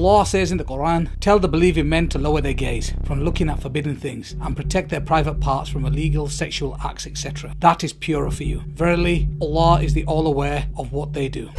Allah says in the Quran, "Tell the believing men to lower their gaze from looking at forbidden things and protect their private parts from illegal sexual acts, etc. That is purer for you. Verily, Allah is the all-aware of what they do."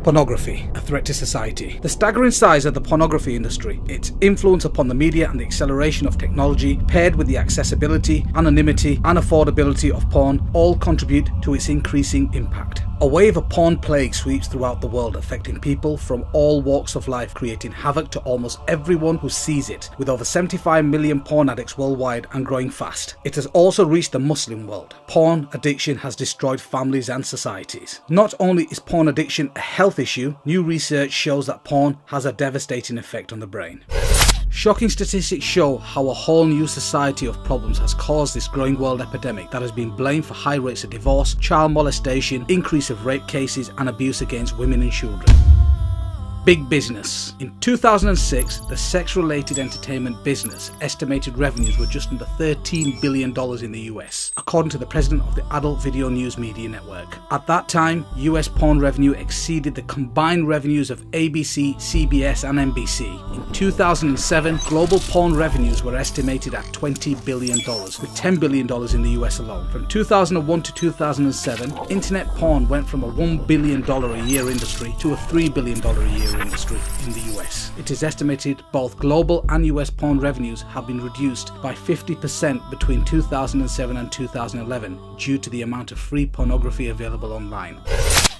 Pornography, a threat to society. The staggering size of the pornography industry, its influence upon the media and the acceleration of technology, paired with the accessibility, anonymity and affordability of porn, all contribute to its increasing impact. A wave of porn plague sweeps throughout the world, affecting people from all walks of life, creating havoc to almost everyone who sees it, with over 75 million porn addicts worldwide and growing fast. It has also reached the Muslim world. Porn addiction has destroyed families and societies. Not only is porn addiction a health issue, new research shows that porn has a devastating effect on the brain. Shocking statistics show how a whole new society of problems has caused this growing world epidemic that has been blamed for high rates of divorce, child molestation, increase of rape cases and abuse against women and children. Big business. In 2006, the sex-related entertainment business estimated revenues were just under $13 billion in the US, according to the president of the Adult Video News Media Network. At that time, US porn revenue exceeded the combined revenues of ABC, CBS and NBC. In 2007, global porn revenues were estimated at $20 billion, with $10 billion in the US alone. From 2001 to 2007, internet porn went from a $1 billion a year industry to a $3 billion a year industry in the US. It is estimated both global and US porn revenues have been reduced by 50% between 2007 and 2011 due to the amount of free pornography available online.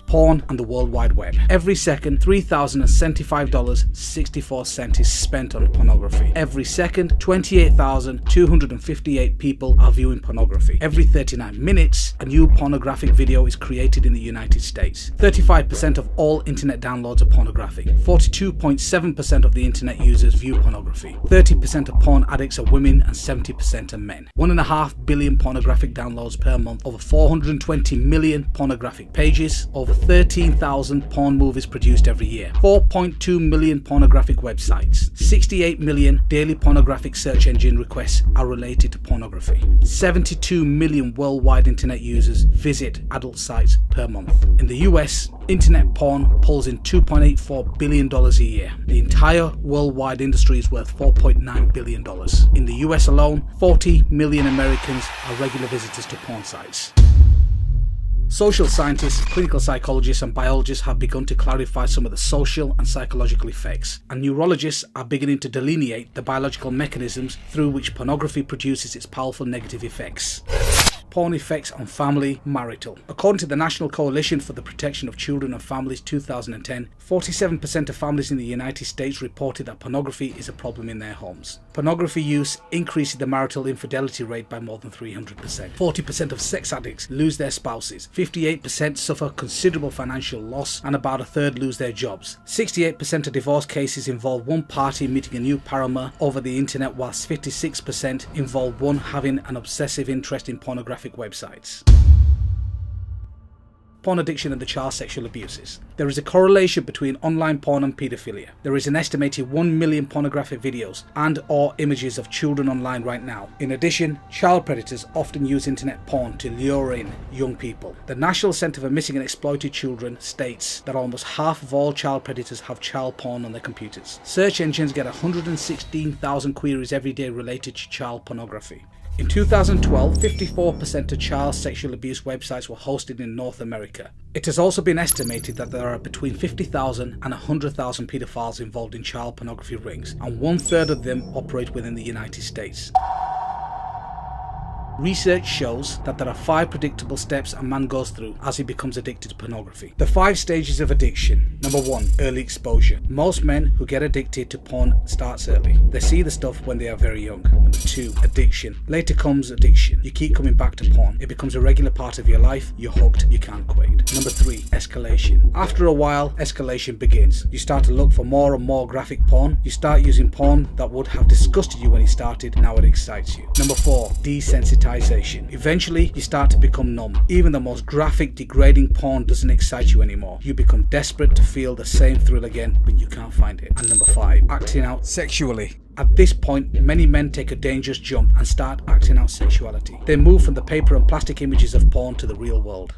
Porn and the World Wide Web. Every second, $3,075.64 is spent on pornography. Every second, 28,258 people are viewing pornography. Every 39 minutes, a new pornographic video is created in the United States. 35% of all internet downloads are pornographic. 42.7% of the internet users view pornography. 30% of porn addicts are women and 70% are men. 1.5 billion pornographic downloads per month. Over 420 million pornographic pages. Over 13,000 porn movies produced every year, 4.2 million pornographic websites, 68 million daily pornographic search engine requests are related to pornography, 72 million worldwide internet users visit adult sites per month. In the US, internet porn pulls in $2.84 billion a year. The entire worldwide industry is worth $4.9 billion. In the US alone, 40 million Americans are regular visitors to porn sites. Social scientists, clinical psychologists and biologists have begun to clarify some of the social and psychological effects, and neurologists are beginning to delineate the biological mechanisms through which pornography produces its powerful negative effects. Porn effects on family, marital. According to the National Coalition for the Protection of Children and Families 2010, 47% of families in the United States reported that pornography is a problem in their homes. Pornography use increases the marital infidelity rate by more than 300%. 40% of sex addicts lose their spouses. 58% suffer considerable financial loss, and about a third lose their jobs. 68% of divorce cases involve one party meeting a new paramour over the internet, whilst 56% involve one having an obsessive interest in pornographic websites. Porn addiction and the child sexual abuses. There is a correlation between online porn and paedophilia. There is an estimated 1 million pornographic videos and or images of children online right now. In addition, child predators often use internet porn to lure in young people. The National Center for Missing and Exploited Children states that almost half of all child predators have child porn on their computers. Search engines get 116,000 queries every day related to child pornography. In 2012, 54% of child sexual abuse websites were hosted in North America. It has also been estimated that there are between 50,000 and 100,000 pedophiles involved in child pornography rings, and 1/3 of them operate within the United States. Research shows that there are 5 predictable steps a man goes through as he becomes addicted to pornography. The 5 stages of addiction. Number 1, early exposure. Most men who get addicted to porn starts early. They see the stuff when they are very young. Number 2, addiction. Later comes addiction. You keep coming back to porn. It becomes a regular part of your life. You're hooked. You can't quit. Number 3, escalation. After a while, escalation begins. You start to look for more and more graphic porn. You start using porn that would have disgusted you when you started. Now it excites you. Number 4, desensitization. Eventually, you start to become numb. Even the most graphic, degrading porn doesn't excite you anymore. You become desperate to feel the same thrill again, but you can't find it. And number 5, acting out sexually. At this point, many men take a dangerous jump and start acting out sexuality. They move from the paper and plastic images of porn to the real world.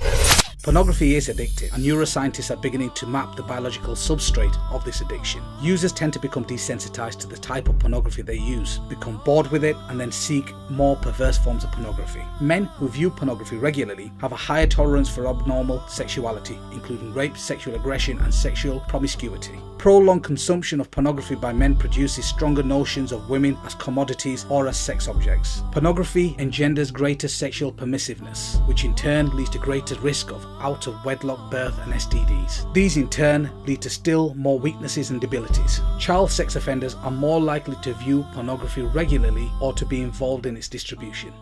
Pornography is addictive, and neuroscientists are beginning to map the biological substrate of this addiction. Users tend to become desensitized to the type of pornography they use, become bored with it, and then seek more perverse forms of pornography. Men who view pornography regularly have a higher tolerance for abnormal sexuality, including rape, sexual aggression, and sexual promiscuity. Prolonged consumption of pornography by men produces stronger notions of women as commodities or as sex objects. Pornography engenders greater sexual permissiveness, which in turn leads to greater risk of out-of-wedlock birth and STDs. These in turn lead to still more weaknesses and debilities. Child sex offenders are more likely to view pornography regularly or to be involved in its distribution.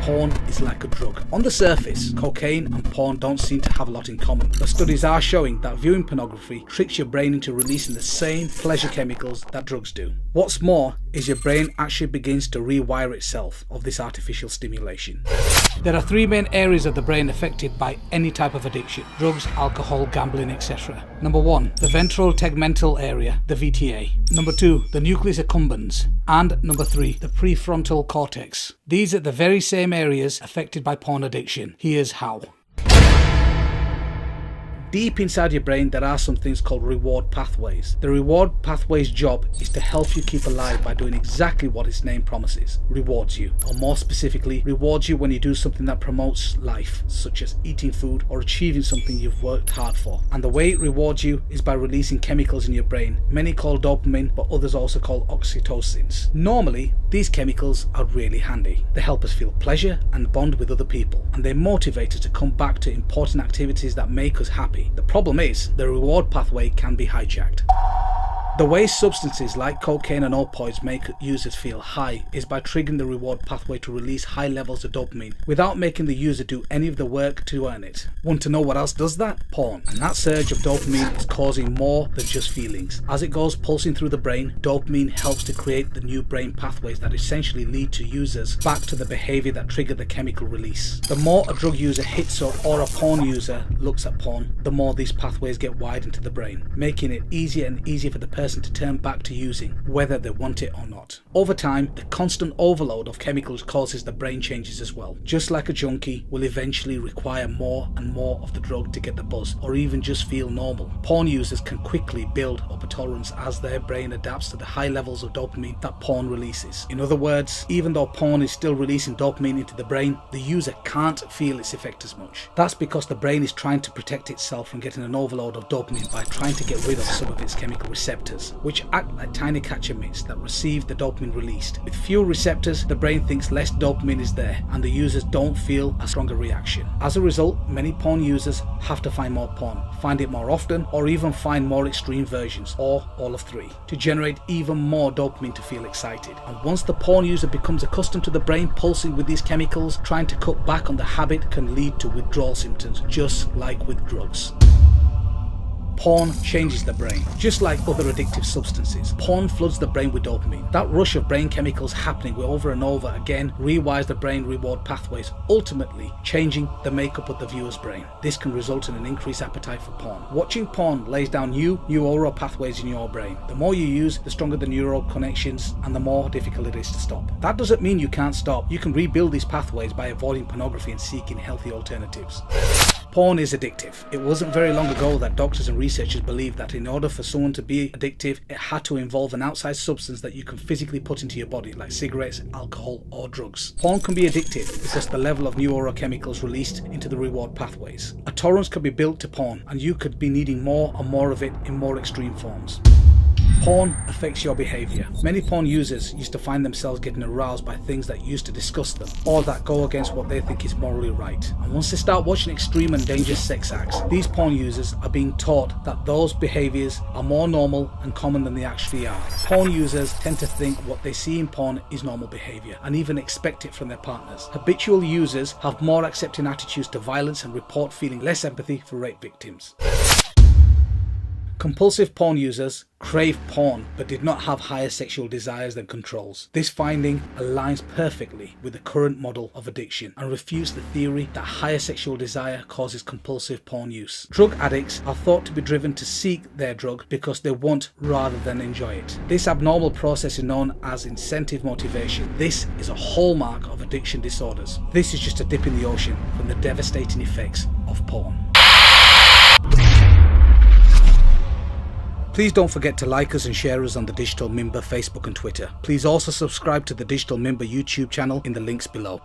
Porn is like a drug. On the surface, cocaine and porn don't seem to have a lot in common, but studies are showing that viewing pornography tricks your brain into releasing the same pleasure chemicals that drugs do. What's more is your brain actually begins to rewire itself of this artificial stimulation. There are three main areas of the brain affected by any type of addiction: drugs, alcohol, gambling, etc. Number 1, the ventral tegmental area, the VTA. Number 2, the nucleus accumbens. And number 3, the prefrontal cortex. These are the very same areas affected by porn addiction. Here's how. Deep inside your brain there are some things called reward pathways. The reward pathway's job is to help you keep alive by doing exactly what its name promises: rewards you, or more specifically, rewards you when you do something that promotes life, such as eating food or achieving something you've worked hard for. And the way it rewards you is by releasing chemicals in your brain, many called dopamine, but others also called oxytocins. Normally, these chemicals are really handy. They help us feel pleasure and bond with other people, and they motivate us to come back to important activities that make us happy. The problem is, the reward pathway can be hijacked. The way substances like cocaine and opioids make users feel high is by triggering the reward pathway to release high levels of dopamine without making the user do any of the work to earn it. Want to know what else does that? Porn. And that surge of dopamine is causing more than just feelings. As it goes pulsing through the brain, dopamine helps to create the new brain pathways that essentially lead to users back to the behavior that triggered the chemical release. The more a drug user hits up or a porn user looks at porn, the more these pathways get widened to the brain, making it easier and easier for the person to turn back to using, whether they want it or not. Over time, the constant overload of chemicals causes the brain changes as well. Just like a junkie will eventually require more and more of the drug to get the buzz, or even just feel normal. Porn users can quickly build up a tolerance as their brain adapts to the high levels of dopamine that porn releases. In other words, even though porn is still releasing dopamine into the brain, the user can't feel its effect as much. That's because the brain is trying to protect itself from getting an overload of dopamine by trying to get rid of some of its chemical receptors, which act like tiny catcher mitts that receive the dopamine released. With fewer receptors, the brain thinks less dopamine is there, and the users don't feel a stronger reaction. As a result, many porn users have to find more porn, find it more often, or even find more extreme versions, or all of three, to generate even more dopamine to feel excited. And once the porn user becomes accustomed to the brain pulsing with these chemicals, trying to cut back on the habit can lead to withdrawal symptoms, just like with drugs. Porn changes the brain. Just like other addictive substances, porn floods the brain with dopamine. That rush of brain chemicals happening over and over again rewires the brain reward pathways, ultimately changing the makeup of the viewer's brain. This can result in an increased appetite for porn. Watching porn lays down new neural pathways in your brain. The more you use, the stronger the neural connections and the more difficult it is to stop. That doesn't mean you can't stop. You can rebuild these pathways by avoiding pornography and seeking healthy alternatives. Porn is addictive. It wasn't very long ago that doctors and researchers believed that in order for someone to be addictive, it had to involve an outside substance that you can physically put into your body, like cigarettes, alcohol, or drugs. Porn can be addictive because the level of neurochemicals released into the reward pathways. A tolerance could be built to porn, and you could be needing more and more of it in more extreme forms. Porn affects your behaviour. Many porn users used to find themselves getting aroused by things that used to disgust them, or that go against what they think is morally right. And once they start watching extreme and dangerous sex acts, these porn users are being taught that those behaviours are more normal and common than they actually are. Porn users tend to think what they see in porn is normal behaviour, and even expect it from their partners. Habitual users have more accepting attitudes to violence and report feeling less empathy for rape victims. Compulsive porn users crave porn but did not have higher sexual desires than controls. This finding aligns perfectly with the current model of addiction and refutes the theory that higher sexual desire causes compulsive porn use. Drug addicts are thought to be driven to seek their drug because they want rather than enjoy it. This abnormal process is known as incentive motivation. This is a hallmark of addiction disorders. This is just a dip in the ocean from the devastating effects of porn. Please don't forget to like us and share us on the Digital Mimber Facebook and Twitter. Please also subscribe to the Digital Mimber YouTube channel in the links below.